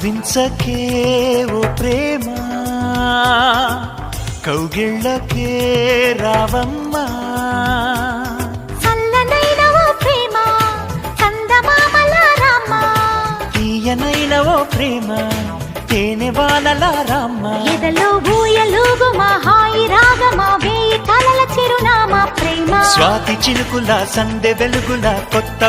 కవ్వించకే ఓ ప్రేమ కౌగిళ్ళకే రావమ్మా చల్లనైన ఓ ప్రేమ చందమామల రామ తీయనైన ఓ ప్రేమ తేనె వానల రామ్మ ఎదలో ఊయలుగు మా హాయి రాగమా వేయి కలల చిరునామా ప్రేమ స్వాతి చినుకుల సందె వెలుగుల కొత్త